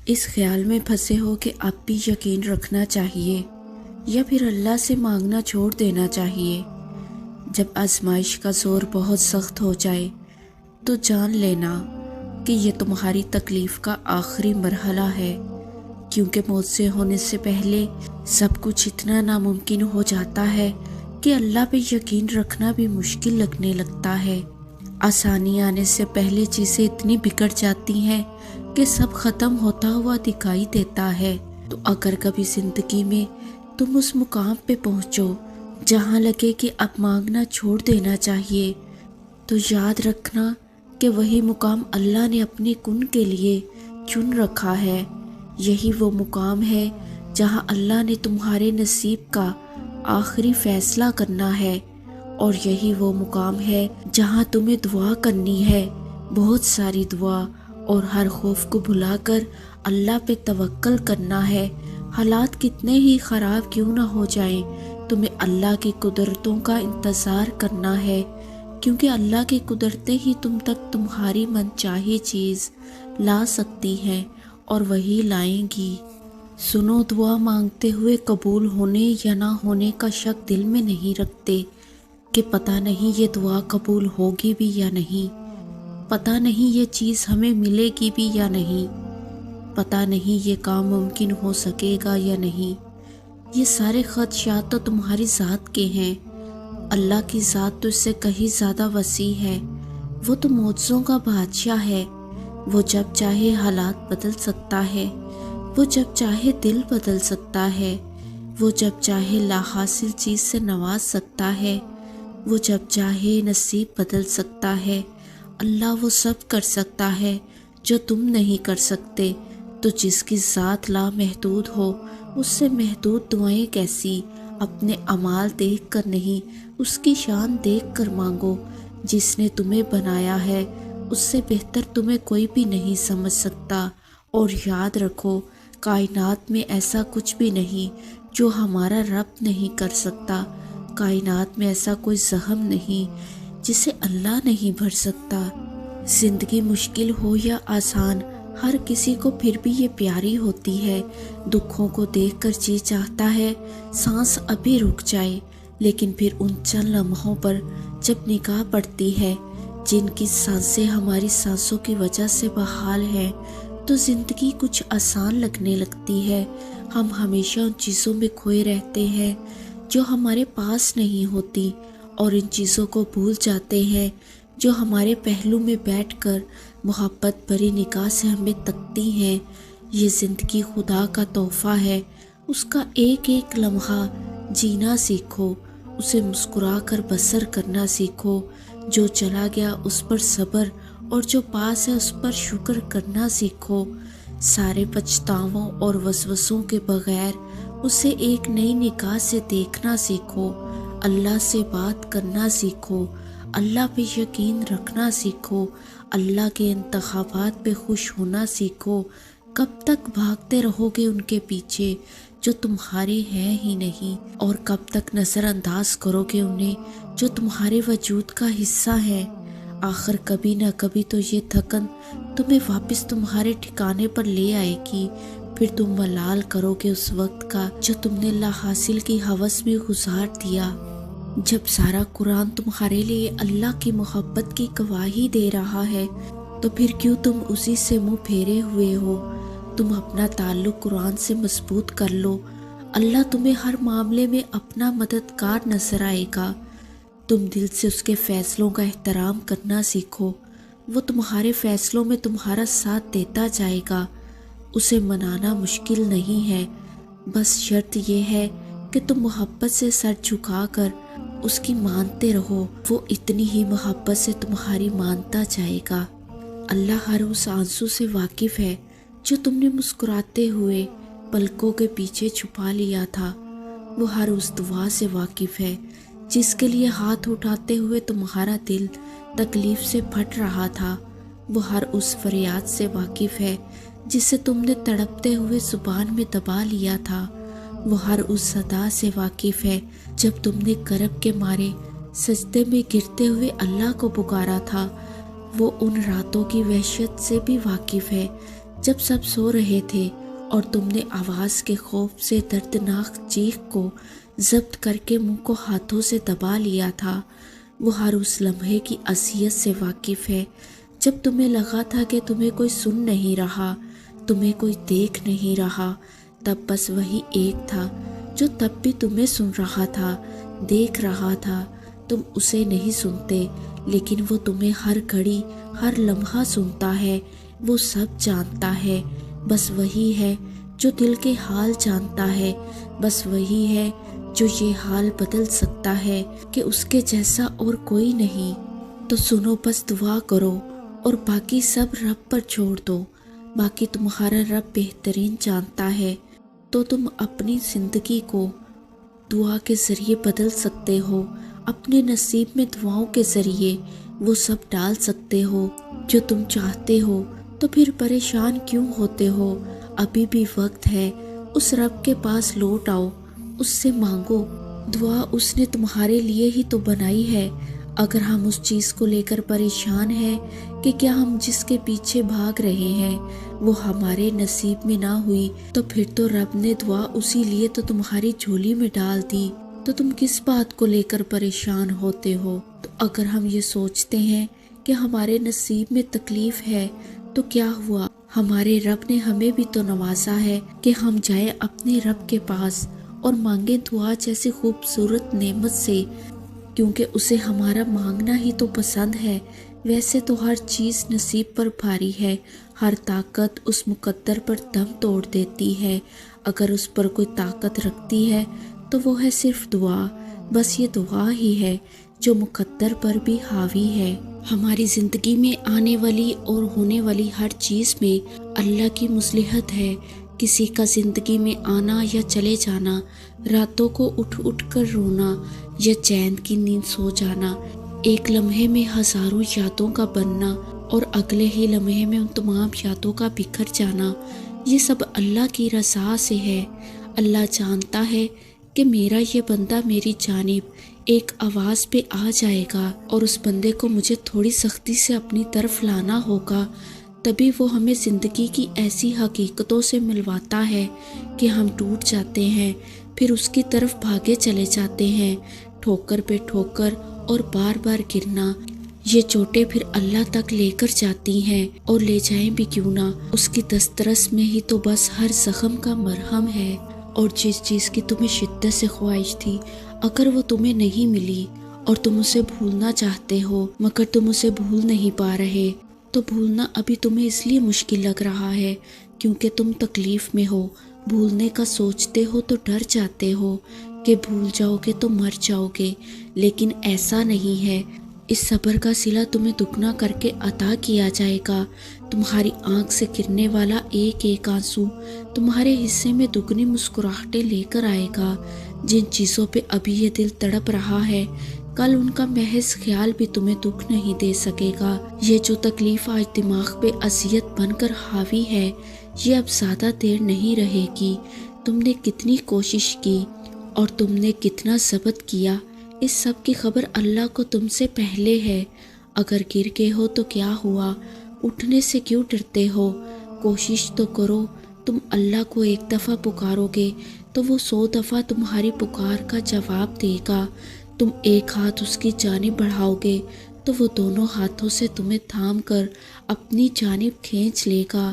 اس خیال میں پھنسے ہو کہ اب بھی یقین رکھنا چاہیے یا پھر اللہ سے مانگنا چھوڑ دینا چاہیے؟ جب آزمائش کا زور بہت سخت ہو جائے تو جان لینا کہ یہ تمہاری تکلیف کا آخری مرحلہ ہے، کیونکہ موت سے ہونے سے پہلے سب کچھ اتنا ناممکن ہو جاتا ہے کہ اللہ پہ یقین رکھنا بھی مشکل لگنے لگتا ہے۔ آسانی آنے سے پہلے چیزیں اتنی بگڑ جاتی ہیں کہ سب ختم ہوتا ہوا دکھائی دیتا ہے۔ تو اگر کبھی زندگی میں تم اس مقام پہ پہنچو جہاں لگے کہ اب مانگنا چھوڑ دینا چاہیے، تو یاد رکھنا کہ وہی مقام اللہ نے اپنے کن کے لیے چن رکھا ہے۔ یہی وہ مقام ہے جہاں اللہ نے تمہارے نصیب کا آخری فیصلہ کرنا ہے، اور یہی وہ مقام ہے جہاں تمہیں دعا کرنی ہے، بہت ساری دعا، اور ہر خوف کو بھلا کر اللہ پہ توکل کرنا ہے۔ حالات کتنے ہی خراب کیوں نہ ہو جائیں، تمہیں اللہ کی قدرتوں کا انتظار کرنا ہے، کیونکہ اللہ کی قدرتیں ہی تم تک تمہاری من چاہی چیز لا سکتی ہیں، اور وہی لائیں گی۔ سنو، دعا مانگتے ہوئے قبول ہونے یا نہ ہونے کا شک دل میں نہیں رکھتے کہ پتہ نہیں یہ دعا قبول ہوگی بھی یا نہیں، پتہ نہیں یہ چیز ہمیں ملے گی بھی یا نہیں، پتہ نہیں یہ کام ممکن ہو سکے گا یا نہیں۔ یہ سارے خدشات تو تمہاری ذات کے ہیں۔ اللہ کی ذات تو اس سے کہیں زیادہ وسیع ہے۔ وہ تو معجزوں کا بادشاہ ہے۔ وہ جب چاہے حالات بدل سکتا ہے، وہ جب چاہے دل بدل سکتا ہے، وہ جب چاہے لا حاصل چیز سے نواز سکتا ہے، وہ جب چاہے نصیب بدل سکتا ہے۔ اللہ وہ سب کر سکتا ہے جو تم نہیں کر سکتے۔ تو جس کی ذات لامحدود ہو، اس سے محدود دعائیں کیسی؟ اپنے اعمال دیکھ کر نہیں، اس کی شان دیکھ کر مانگو۔ جس نے تمہیں بنایا ہے اس سے بہتر تمہیں کوئی بھی نہیں سمجھ سکتا۔ اور یاد رکھو، کائنات میں ایسا کچھ بھی نہیں جو ہمارا رب نہیں کر سکتا۔ کائنات میں ایسا کوئی زخم نہیں جسے اللہ نہیں بھر سکتا۔ زندگی مشکل ہو یا آسان، ہر کسی کو پھر بھی یہ پیاری ہوتی ہے۔ دکھوں کو دیکھ کر جی چاہتا ہے سانس ابھی رک جائے، لیکن پھر ان چند لمحوں پر جب نگاہ پڑتی ہے جن کی سانسیں ہماری سانسوں کی وجہ سے بحال ہیں، تو زندگی کچھ آسان لگنے لگتی ہے۔ ہم ہمیشہ ان چیزوں میں کھوئے رہتے ہیں جو ہمارے پاس نہیں ہوتی، اور ان چیزوں کو بھول جاتے ہیں جو ہمارے پہلو میں بیٹھ کر محبت بھری نگاہ سے ہمیں تکتی ہیں۔ یہ زندگی خدا کا تحفہ ہے، اس کا ایک ایک لمحہ جینا سیکھو، اسے مسکرا کر بسر کرنا سیکھو۔ جو چلا گیا اس پر صبر، اور جو پاس ہے اس پر شکر کرنا سیکھو۔ سارے پچھتاووں اور وسوسوں کے بغیر اسے ایک نئی نگاہ سے دیکھنا سیکھو۔ اللہ سے بات کرنا سیکھو، اللہ پہ یقین رکھنا سیکھو، اللہ کے انتخابات پہ خوش ہونا سیکھو۔ کب تک بھاگتے رہو گے ان کے پیچھے جو تمہارے ہیں ہی نہیں، اور کب تک نظر انداز کرو گے انہیں جو تمہارے وجود کا حصہ ہیں؟ آخر کبھی نہ کبھی تو یہ تھکن تمہیں واپس تمہارے ٹھکانے پر لے آئے گی۔ پھر تم ملال کرو گے اس وقت کا جو تم نے لا حاصل کی ہوس میں گزار دیا۔ جب سارا قرآن تمہارے لیے اللہ کی محبت کی گواہی دے رہا ہے، تو پھر کیوں تم اسی سے منہ پھیرے ہوئے ہو؟ تم اپنا تعلق قرآن سے مضبوط کر لو، اللہ تمہیں ہر معاملے میں اپنا مددگار نظر آئے گا۔ تم دل سے اس کے فیصلوں کا احترام کرنا سیکھو، وہ تمہارے فیصلوں میں تمہارا ساتھ دیتا جائے گا۔ اسے منانا مشکل نہیں ہے، بس شرط یہ ہے کہ تم محبت سے سر جھکا کر اس کی مانتے رہو، وہ اتنی ہی محبت سے تمہاری مانتا جائے گا۔ اللہ ہر اس آنسو سے واقف ہے جو تم نے مسکراتے ہوئے پلکوں کے پیچھے چھپا لیا تھا، وہ ہر اس دعا سے واقف ہے جس کے لیے ہاتھ اٹھاتے ہوئے تمہارا دل تکلیف سے پھٹ رہا تھا، وہ ہر اس فریاد سے واقف ہے جسے تم نے تڑپتے ہوئے زبان میں دبا لیا تھا، وہ ہر اس صدا سے واقف ہے جب تم نے کرب کے مارے سجدے میں گرتے ہوئے اللہ کو پکارا تھا، وہ ان راتوں کی وحشت سے بھی واقف ہے جب سب سو رہے تھے اور تم نے آواز کے خوف سے دردناک چیخ کو ضبط کر کے منہ کو ہاتھوں سے دبا لیا تھا۔ وہ ہر اس لمحے کی اذیت سے واقف ہے جب تمہیں لگا تھا کہ تمہیں کوئی سن نہیں رہا، تمہیں کوئی دیکھ نہیں رہا۔ تب بس وہی ایک تھا جو تب بھی تمہیں سن رہا تھا، دیکھ رہا تھا۔ تم اسے نہیں سنتے، لیکن وہ تمہیں ہر گھڑی ہر لمحہ سنتا ہے، وہ سب جانتا ہے۔ بس وہی ہے جو دل کے حال جانتا ہے، بس وہی ہے جو یہ حال بدل سکتا ہے کہ اس کے جیسا اور کوئی نہیں۔ تو سنو، بس دعا کرو اور باقی سب رب پر چھوڑ دو۔ باقی تمہارا رب بہترین جانتا ہے۔ تو تم اپنی زندگی کو دعا کے ذریعے بدل سکتے ہو، اپنے نصیب میں دعاؤں کے ذریعے وہ سب ڈال سکتے ہو جو تم چاہتے ہو۔ تو پھر پریشان کیوں ہوتے ہو؟ ابھی بھی وقت ہے، اس رب کے پاس لوٹ آؤ، اس سے مانگو۔ دعا اس نے تمہارے لیے ہی تو بنائی ہے۔ اگر ہم اس چیز کو لے کر پریشان ہیں کہ کیا ہم جس کے پیچھے بھاگ رہے ہیں وہ ہمارے نصیب میں نہ ہوئی، تو پھر تو رب نے دعا اسی لیے تو تمہاری جھولی میں ڈال دی۔ تو تم کس بات کو لے کر پریشان ہوتے ہو؟ تو اگر ہم یہ سوچتے ہیں کہ ہمارے نصیب میں تکلیف ہے تو کیا ہوا؟ ہمارے رب نے ہمیں بھی تو نوازا ہے کہ ہم جائیں اپنے رب کے پاس اور مانگیں دعا جیسی خوبصورت نعمت سے، کیونکہ اسے ہمارا مانگنا ہی تو پسند ہے۔ ویسے تو ہر چیز نصیب پر بھاری ہے، ہر طاقت اس مقدر پر دم توڑ دیتی ہے۔ اگر اس پر کوئی طاقت رکھتی ہے تو وہ ہے صرف دعا۔ بس یہ دعا ہی ہے جو مقدر پر بھی حاوی ہے۔ ہماری زندگی میں آنے والی اور ہونے والی ہر چیز میں اللہ کی مصلحت ہے۔ کسی کا زندگی میں آنا یا چلے جانا، راتوں کو اٹھ اٹھ کر رونا یا چین کی نیند سو جانا، ایک لمحے میں ہزاروں یادوں کا بننا اور اگلے ہی لمحے میں ان تمام یادوں کا بکھر جانا، یہ سب اللہ کی رضا سے ہے۔ اللہ جانتا ہے کہ میرا یہ بندہ میری جانب ایک آواز پہ آ جائے گا اور اس بندے کو مجھے تھوڑی سختی سے اپنی طرف لانا ہوگا، تبھی وہ ہمیں زندگی کی ایسی حقیقتوں سے ملواتا ہے کہ ہم ٹوٹ جاتے ہیں، پھر اس کی طرف بھاگے چلے جاتے ہیں، ٹھوکر پہ ٹھوکر اور بار بار گرنا۔ یہ چوٹیں پھر اللہ تک لے کر جاتی ہیں، اور لے جائیں بھی کیوں نہ، اس کی دسترس میں ہی تو بس ہر زخم کا مرہم ہے۔ اور جس چیز کی تمہیں شدت سے خواہش تھی، اگر وہ تمہیں نہیں ملی اور تم اسے بھولنا چاہتے ہو مگر تم اسے بھول نہیں پا رہے، تو بھولنا ابھی تمہیں اس لیے مشکل لگ رہا ہے کیونکہ تم تکلیف میں ہو۔ بھولنے کا سوچتے ہو تو ڈر جاتے ہو کہ بھول جاؤ گے تو مر جاؤ گے، لیکن ایسا نہیں ہے۔ اس صبر کا صلہ تمہیں دگنا کر کے عطا کیا جائے گا۔ تمہاری آنکھ سے گرنے والا ایک ایک آنسو تمہارے حصے میں دگنی مسکراہٹیں لے کر آئے گا۔ جن چیزوں پہ ابھی یہ دل تڑپ رہا ہے، کل ان کا محض خیال بھی تمہیں دکھ نہیں دے سکے گا۔ یہ جو تکلیف آج دماغ پہ اذیت بن کر حاوی ہے، یہ اب زیادہ دیر نہیں رہے گی۔ تم نے کتنی کوشش کی اور تم نے کتنا ضبط کیا، اس سب کی خبر اللہ کو تم سے پہلے ہے۔ اگر گر گئے ہو تو کیا ہوا، اٹھنے سے کیوں ڈرتے ہو؟ کوشش تو کرو۔ تم اللہ کو ایک دفعہ پکارو گے تو وہ 100 دفعہ تمہاری پکار کا جواب دے گا۔ تم ایک ہاتھ اس کی جانب بڑھاؤ گے تو وہ دونوں ہاتھوں سے تمہیں تھام کر اپنی جانب کھینچ لے گا۔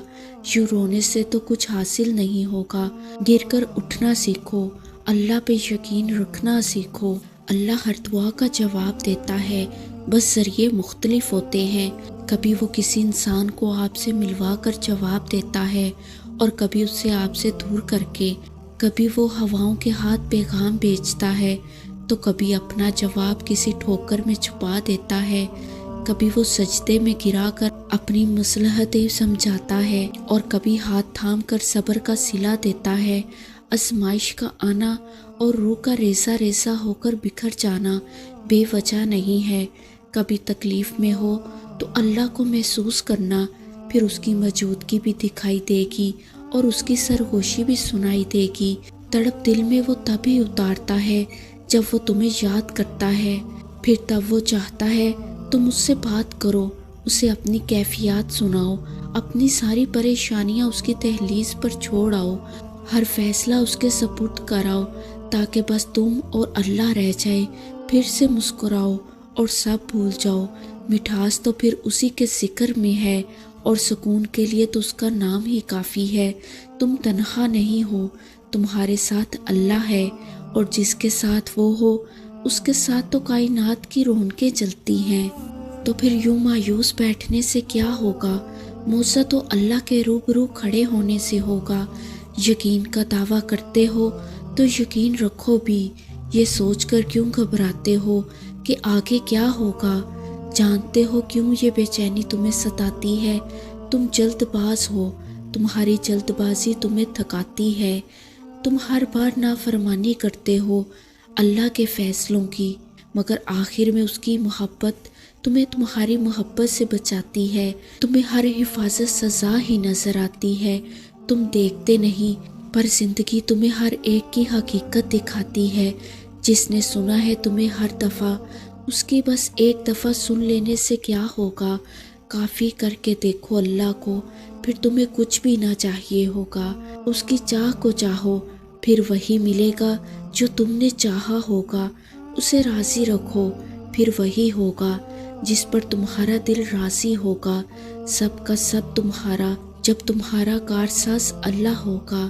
یوں رونے سے تو کچھ حاصل نہیں ہوگا۔ گر کر اٹھنا سیکھو، اللہ پہ یقین رکھنا سیکھو۔ اللہ ہر دعا کا جواب دیتا ہے، بس ذریعے مختلف ہوتے ہیں۔ کبھی وہ کسی انسان کو آپ سے ملوا کر جواب دیتا ہے اور کبھی اسے آپ سے دور کر کے، کبھی وہ ہواؤں کے ہاتھ پیغام بھیجتا ہے تو کبھی اپنا جواب کسی ٹھوکر میں چھپا دیتا ہے، کبھی وہ سجدے میں گرا کر اپنی مصلحتیں سمجھاتا ہے اور کبھی ہاتھ تھام کر صبر کا صلہ دیتا ہے۔ آزمائش کا آنا اور روح کا ریزہ ریزہ ہو کر بکھر جانا بے وجہ نہیں ہے۔ کبھی تکلیف میں ہو تو اللہ کو محسوس کرنا، پھر اس کی موجودگی بھی دکھائی دے گی اور اس کی سرگوشی بھی سنائی دے گی۔ تڑپ دل میں وہ تبھی اتارتا ہے جب وہ تمہیں یاد کرتا ہے، پھر تب وہ چاہتا ہے تم اس سے بات کرو اسے اپنی کیفیات سناؤ، اپنی ساری پریشانیاں اس کی دہلیز پر چھوڑ آؤ، ہر فیصلہ اس کے سپرد کراؤ، تاکہ بس تم اور اللہ رہ جائے۔ پھر سے مسکراؤ اور سب بھول جاؤ۔ مٹھاس تو پھر اسی کے ذکر میں ہے، اور سکون کے لیے تو اس کا نام ہی کافی ہے۔ تم تنہا نہیں ہو، تمہارے ساتھ اللہ ہے، اور جس کے ساتھ وہ ہو اس کے ساتھ تو کائنات کی رونقیں جلتی ہیں۔ تو پھر یوں مایوس بیٹھنے سے کیا ہوگا؟ موزہ تو اللہ کے روبرو کھڑے ہونے سے ہوگا۔ یقین کا دعویٰ کرتے ہو تو یقین رکھو بھی۔ یہ سوچ کر کیوں گھبراتے ہو کہ آگے کیا ہوگا؟ جانتے ہو کیوں یہ بے چینی تمہیں ستاتی ہے؟ تم جلد باز ہو، تمہاری جلد بازی تمہیں تھکاتی ہے۔ تم ہر بار نافرمانی کرتے ہو اللہ کے فیصلوں کی، مگر آخر میں اس کی محبت تمہیں تمہاری محبت سے بچاتی ہے۔ تمہیں ہر حفاظت سزا ہی نظر آتی ہے، تم دیکھتے نہیں، پر زندگی تمہیں ہر ایک کی حقیقت دکھاتی ہے۔ جس نے سنا ہے تمہیں ہر دفعہ، اس کی بس ایک دفعہ سن لینے سے کیا ہوگا؟ کافی کر کے دیکھو اللہ کو، پھر تمہیں کچھ بھی نہ چاہیے ہوگا۔ اس کی چاہ کو چاہو، پھر وہی ملے گا جو تم نے چاہا ہوگا۔ اسے راضی رکھو، پھر وہی ہوگا جس پر تمہارا دل راضی ہوگا۔ سب کا سب تمہارا، جب تمہارا کارساز اللہ ہوگا۔